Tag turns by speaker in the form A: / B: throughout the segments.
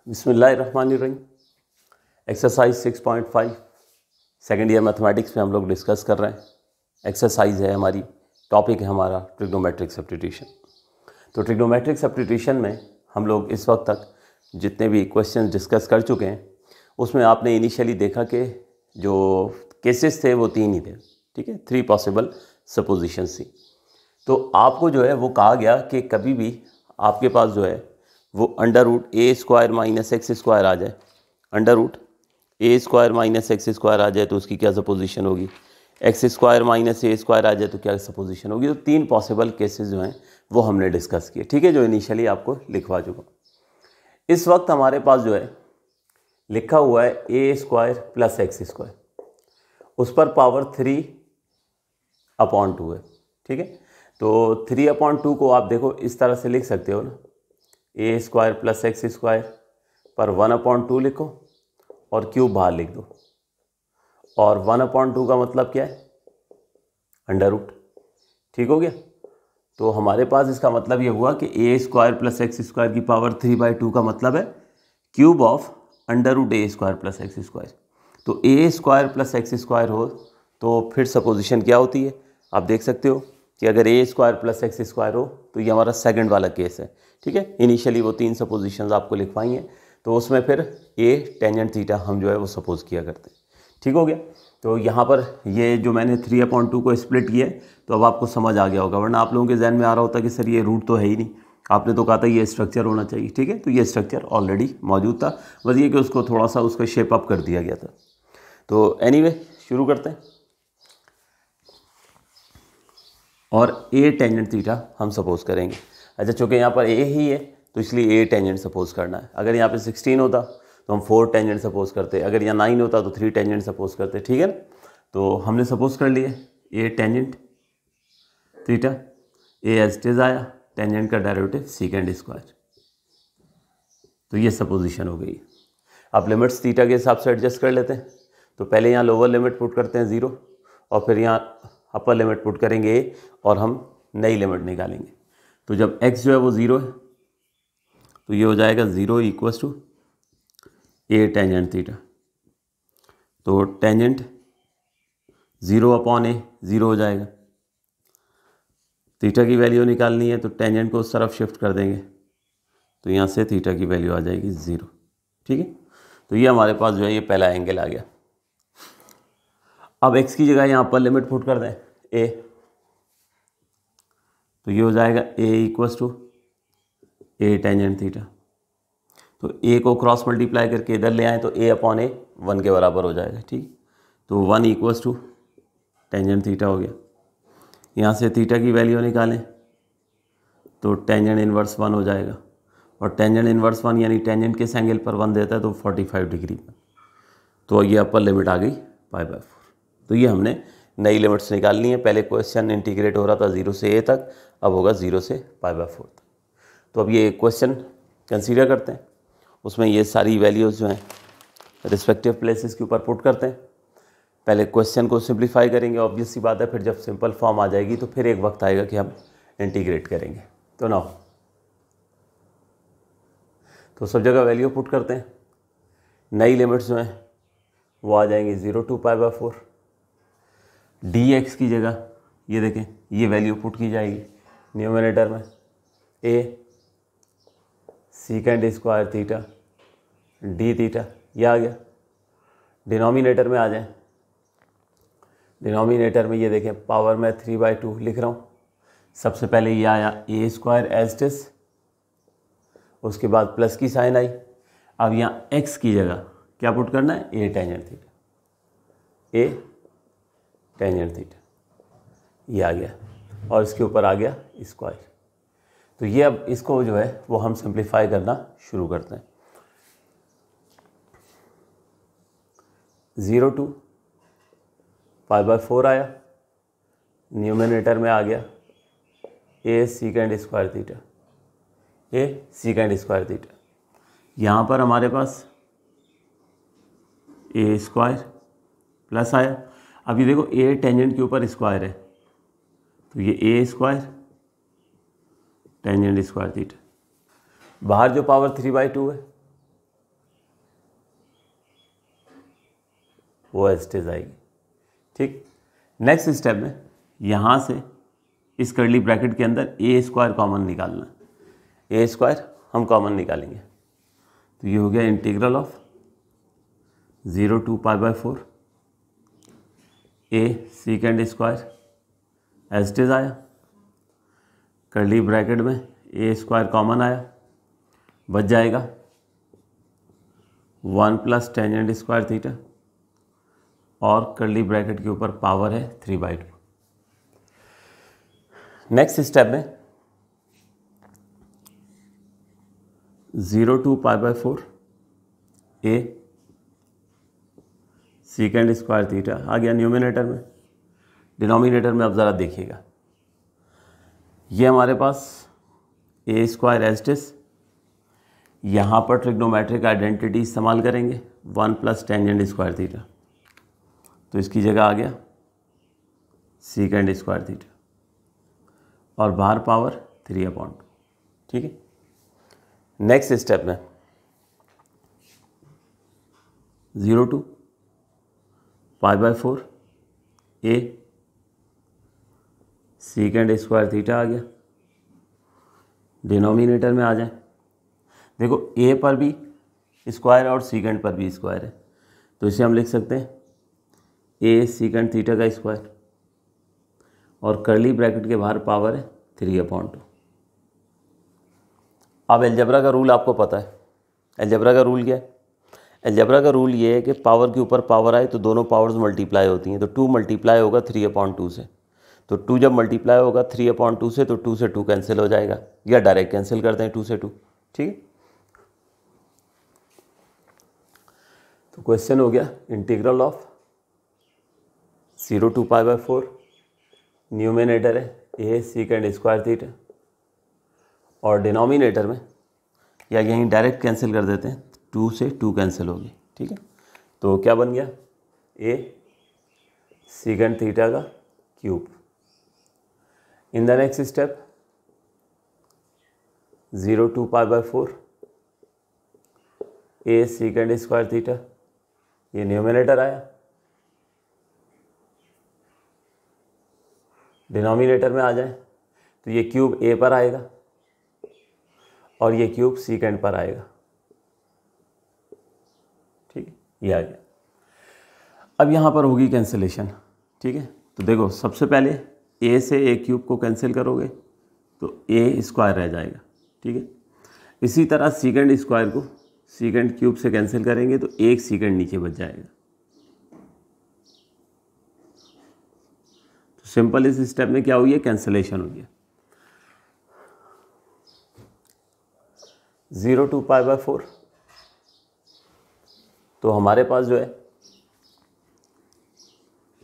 A: बिस्मिल्लाहिर्रहमानिर्रहीम। Exercise 6.5 second year mathematics में हम लोग डिस्कस कर रहे हैं। एक्सरसाइज है हमारी, टॉपिक है हमारा ट्रिग्नोमेट्रिक सब्स्टिट्यूशन। तो ट्रिग्नोमेट्रिक सब्स्टिट्यूशन में हम लोग इस वक्त तक जितने भी क्वेश्चन डिस्कस कर चुके हैं उसमें आपने इनिशियली देखा कि जो केसेस थे वो 3 ही थे, ठीक है, 3 पॉसिबल सपोजिशंस थी। तो आपको जो है वो कहा गया कि कभी भी आपके पास जो है वो under root a square minus x square आ जाए, under root a square minus x square आ जाए तो उसकी क्या सपोजिशन होगी, एक्स स्क्वायर माइनस ए स्क्वायर आ जाए तो क्या सपोजिशन होगी। तो 3 पॉसिबल केसेस जो हैं वो हमने डिस्कस किए, ठीक है, जो इनिशियली आपको लिखवा चुका। इस वक्त हमारे पास जो है लिखा हुआ है ए स्क्वायर प्लस एक्स स्क्वायर, उस पर पावर 3/2 है, ठीक है। तो 3/2 को आप देखो इस तरह से लिख सकते हो ना, ए स्क्वायर प्लस एक्स स्क्वायर पर 1/2 लिखो और क्यूब बाहर लिख दो। और 1/2 का मतलब क्या है, अंडर रूट, ठीक हो गया। तो हमारे पास इसका मतलब ये हुआ कि a square plus x square की पावर 3/2 का मतलब है cube of under root a square plus x square. तो a square plus x square हो तो फिर सपोजिशन क्या होती है, आप देख सकते हो कि अगर ए स्क्वायर प्लस एक्स स्क्वायर हो तो ये हमारा सेकंड वाला केस है, ठीक है। इनिशियली वो 3 सपोजिशंस आपको लिखवाई हैं, तो उसमें फिर ए टेंजेंट थीटा हम जो है वो सपोज किया करते हैं, ठीक हो गया। तो यहाँ पर ये जो मैंने 3/2 को स्प्लिट किया है तो अब आपको समझ आ गया होगा, वरना आप लोगों के जहन में आ रहा होता कि सर ये रूट तो है ही नहीं, आपने तो कहा था ये स्ट्रक्चर होना चाहिए, ठीक है। तो ये स्ट्रक्चर ऑलरेडी मौजूद था, बस ये कि उसको थोड़ा सा उसका शेप अप कर दिया गया था। तो एनीवे शुरू करते हैं। और ए टेंजेंट थीटा हम सपोज करेंगे। अच्छा, चूँकि यहाँ पर ए ही है तो इसलिए ए टेंजेंट सपोज करना है। अगर यहाँ पे 16 होता तो हम 4 टेंजेंट सपोज करते, अगर यहाँ 9 होता तो 3 टेंजेंट सपोज करते, ठीक है ना। तो हमने सपोज कर लिए A tangent theta, A as it is आया, टेंजेंट का डेरिवेटिव सीकेंड स्क्वायर। तो ये सपोजिशन हो गई। अब लिमिट्स थीटा के हिसाब से एडजस्ट कर लेते हैं। तो पहले यहाँ लोअर लिमिट पुट करते हैं 0 और फिर यहाँ अपर लिमिट पुट करेंगे ए और हम नई लिमिट निकालेंगे। तो जब x जो है वो 0 है तो ये हो जाएगा 0 equals to a tangent theta. तो टेंजेंट 0/a 0 हो जाएगा। थीटा की वैल्यू निकालनी है तो टेंजेंट को उस तरफ शिफ्ट कर देंगे तो यहाँ से थीटा की वैल्यू आ जाएगी 0, ठीक है। तो ये हमारे पास जो है ये पहला एंगल आ गया। अब x की जगह यहाँ पर लिमिट पुट कर दें a, तो ये हो जाएगा a equals to a tangent theta. तो a को क्रॉस मल्टीप्लाई करके इधर ले आए तो a/a 1 के बराबर हो जाएगा, ठीक। तो 1 इक्वल्स टू टेंजेंट थीटा हो गया। यहाँ से थीटा की वैल्यू निकालें तो टेंजेंट इन्वर्स 1 हो जाएगा, और टेंजेंट इन्वर्स 1 यानी टेंजेंट किस एंगल पर 1 देता है तो 45 डिग्री पर। तो ये अपर लिमिट आ गई π/4। तो ये हमने नई लिमिट्स निकालनी है। पहले क्वेश्चन इंटीग्रेट हो रहा था 0 से a तक, अब होगा 0 से π/4 तक। तो अब ये क्वेश्चन कंसीडर करते हैं, उसमें ये सारी वैल्यूज़ जो हैं रिस्पेक्टिव प्लेसेस के ऊपर पुट करते हैं। पहले क्वेश्चन को सिंप्लीफाई करेंगे, ऑब्वियस सी बात है, फिर जब सिंपल फॉर्म आ जाएगी तो फिर एक वक्त आएगा कि हम इंटीग्रेट करेंगे। तो नाउ तो सब जगह वैल्यू पुट करते हैं। नई लिमिट्स जो हैं वो आ जाएंगी 0 to π/4। dx की जगह ये देखें ये वैल्यू पुट की जाएगी न्यूमरेटर में, a सीकेंड square theta D theta, ये आ गया। डिनोमिनेटर में आ जाए, डिनोमिनेटर में ये देखें पावर में 3/2 लिख रहा हूँ। सबसे पहले ये आया ए स्क्वायर एज इट इज, उसके बाद प्लस की साइन आई। अब यहाँ x की जगह क्या पुट करना है, ए टेंजेंट थीटा, ए टेंजेंट थीटा, ये आ गया और इसके ऊपर आ गया स्क्वायर। तो ये अब इसको जो है वो हम सिंप्लीफाई करना शुरू करते हैं। 0 to π/4 आया, न्यूमरेटर में आ गया a secant square theta, A secant square theta. यहाँ पर हमारे पास ए स्क्वायर प्लस आया। अभी देखो ए टेंजेंट के ऊपर स्क्वायर है तो ये ए स्क्वायर टेंजेंट स्क्वायर थीटा, बाहर जो पावर 3/2 है वो एज इट इज आएगी। ठीक, नेक्स्ट स्टेप में यहाँ से इस कर्ली ब्रैकेट के अंदर ए स्क्वायर कॉमन निकालना है। ए स्क्वायर हम कॉमन निकालेंगे तो ये हो गया integral of 0 to π/4 a secant square as it is आया, कर्ली ब्रैकेट में ए स्क्वायर कॉमन आया, बच जाएगा 1 + टेंजेंट स्क्वायर थीटा और कर्ली ब्रैकेट के ऊपर पावर है 3/2। नेक्स्ट स्टेप में 0 to π/4 a secant square theta आ गया न्यूमिनेटर में। डिनोमिनेटर में अब ज़रा देखिएगा, ये हमारे पास ए स्क्वायर एज इट इज, यहाँ पर ट्रिग्नोमेट्रिक आइडेंटिटी इस्तेमाल करेंगे 1 + टेंजेंट स्क्वायर थीटा, तो इसकी जगह आ गया सीकेंड स्क्वायर थीटा और बाहर पावर 3/2। ठीक है, नेक्स्ट स्टेप में 0 to π/4 a secant square theta आ गया। डिनोमिनेटर में आ जाए, देखो ए पर भी स्क्वायर और सीकेंड पर भी स्क्वायर है, तो इसे हम लिख सकते हैं ए सीकेंड थीटा का स्क्वायर और कर्ली ब्रैकेट के बाहर पावर है 3/2। अब अलजेब्रा का रूल आपको पता है। अलजेब्रा का रूल क्या है? अलजेब्रा का रूल ये है कि पावर के ऊपर पावर आए तो दोनों पावर्स मल्टीप्लाई होती हैं, तो 2 मल्टीप्लाई होगा 3/2 से, तो 2 जब मल्टीप्लाई होगा 3/2 से, तो 2 से 2 कैंसिल हो जाएगा, या डायरेक्ट कैंसिल करते हैं 2 से 2। ठीक है, तो क्वेश्चन हो गया इंटीग्रल ऑफ 0 to π/4, न्यूमिनेटर है ए सीकेंड स्क्वायर थीटा और डिनोमिनेटर में या यहीं डायरेक्ट कैंसिल कर देते हैं, 2 से 2 कैंसिल होगी। ठीक है, तो क्या बन गया ए सीकेंड थीटा का cube. In the next step 0 to π/4 a secant square theta, ये न्यूमिनेटर आया, डिनोमिनेटर में आ जाए तो ये क्यूब ए पर आएगा और ये क्यूब सीकेंड पर आएगा। ठीक है, ये आ गया। अब यहाँ पर होगी कैंसिलेशन। ठीक है, तो देखो सबसे पहले ए से ए क्यूब को कैंसिल करोगे तो ए स्क्वायर रह जाएगा। ठीक है, इसी तरह सीकेंड स्क्वायर को सीकेंड क्यूब से कैंसिल करेंगे तो एक सीकेंड नीचे बच जाएगा। तो सिंपल इस स्टेप में क्या हुई है, कैंसिलेशन हो गया। 0 to π/4, तो हमारे पास जो है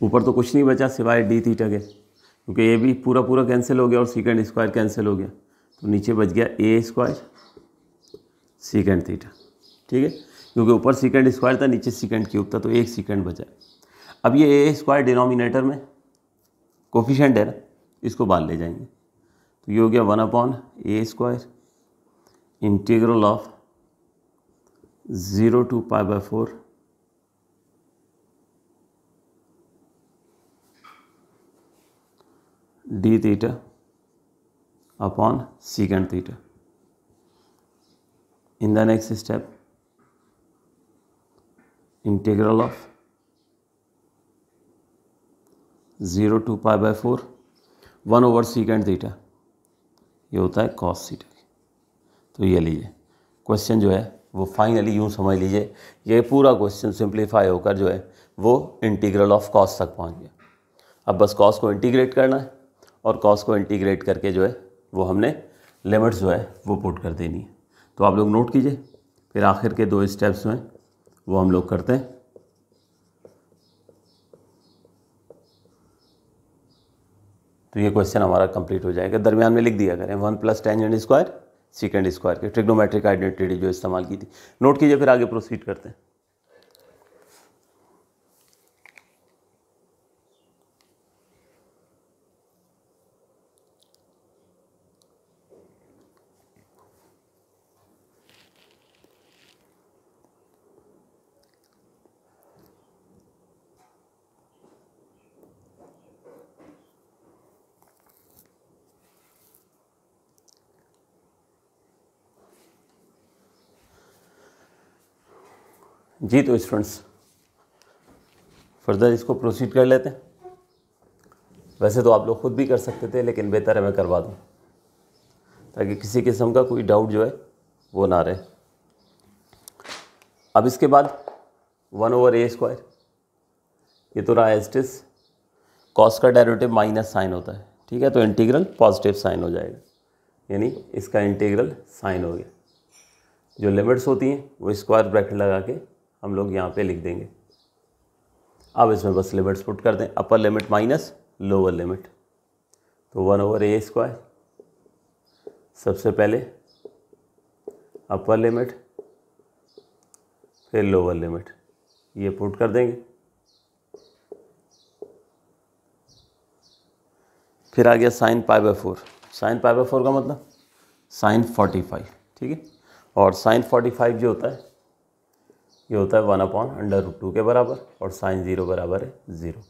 A: ऊपर तो कुछ नहीं बचा सिवाय डी थीटा के, क्योंकि ये भी पूरा पूरा कैंसिल हो गया और सीकेंड स्क्वायर कैंसिल हो गया, तो नीचे बच गया ए स्क्वायर सीकेंड थीटा। ठीक है, क्योंकि ऊपर सीकेंड स्क्वायर था, नीचे सीकेंड क्यूब था, तो एक सीकेंड बचा। अब ये ए स्क्वायर डिनोमिनेटर में कोफिशिएंट है ना, इसको बाहर ले जाएंगे, तो ये हो गया 1/a square integral of 0 to π/4 d theta upon secant theta. In the next step integral of 0 to π/4 1/सीकेंड थीटा, ये होता है कॉस थीटा। तो ये लीजिए क्वेश्चन जो है वो फाइनली यूँ समझ लीजिए, ये पूरा क्वेश्चन सिंप्लीफाई होकर जो है वो इंटीग्रल ऑफ कॉस तक पहुंच गया। अब बस कॉस को इंटीग्रेट करना है और कॉस को इंटीग्रेट करके जो है वो हमने लिमिट्स जो है वो पुट कर देनी है। तो आप लोग नोट कीजिए, फिर आखिर के 2 स्टेप्स में वो हम लोग करते हैं। तो ये क्वेश्चन हमारा कंप्लीट हो जाएगा। दरमियान में लिख दिया करें 1 + टेंजेंट स्क्वायर सीकेंड स्क्वायर के ट्रिग्नोमेट्रिक आइडेंटिटी जो इस्तेमाल की थी, नोट कीजिए, फिर आगे प्रोसीड करते हैं। जी। तो स्टूडेंट्स फर्दर इसको प्रोसीड कर लेते हैं। वैसे तो आप लोग खुद भी कर सकते थे, लेकिन बेहतर है मैं करवा दूँ ताकि किसी किस्म का कोई डाउट जो है वो ना रहे। अब इसके बाद 1/a², ये तो रहा एज इट इज। कॉस का डेरिवेटिव माइनस साइन होता है, ठीक है, तो इंटीग्रल पॉजिटिव साइन हो जाएगा, यानी इसका इंटीग्रल साइन हो गया। जो लिमिट्स होती हैं वो स्क्वायर ब्रैकेट लगा के हम लोग यहाँ पे लिख देंगे। अब इसमें बस लिमिट्स पुट कर दें, upper limit minus lower limit, तो 1/a², सबसे पहले अपर लिमिट फिर लोअर लिमिट, ये पुट कर देंगे। फिर आ गया sin π/4। sin π/4 का मतलब sin 45, ठीक है। और sin 45 जो होता है ये होता है 1/√2 के बराबर, और sin 0 बराबर है 0।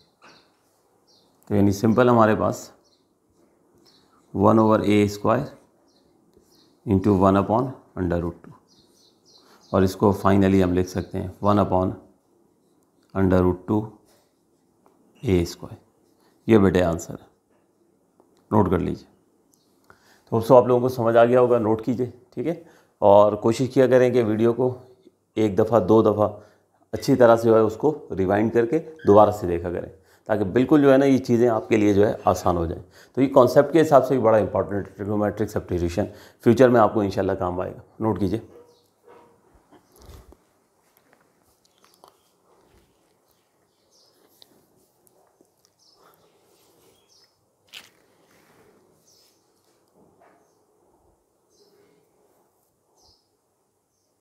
A: तो यानी सिंपल हमारे पास 1/a² इंटू 1/√2, और इसको फाइनली हम लिख सकते हैं 1/√2a²। ये बेटे आंसर है, नोट कर लीजिए। तो दोस्तों आप लोगों को समझ आ गया होगा, नोट कीजिए, ठीक है। और कोशिश किया करें कि वीडियो को एक दफ़ा 2 दफ़ा अच्छी तरह से जो है उसको रिवाइंड करके दोबारा से देखा करें, ताकि बिल्कुल जो है ना ये चीज़ें आपके लिए जो है आसान हो जाए। तो ये कॉन्सेप्ट के हिसाब से बड़ा इंपॉर्टेंट ट्रिग्नोमेट्रिक सब्स्टिट्यूशन फ्यूचर में आपको इंशाल्लाह काम आएगा। नोट कीजिए।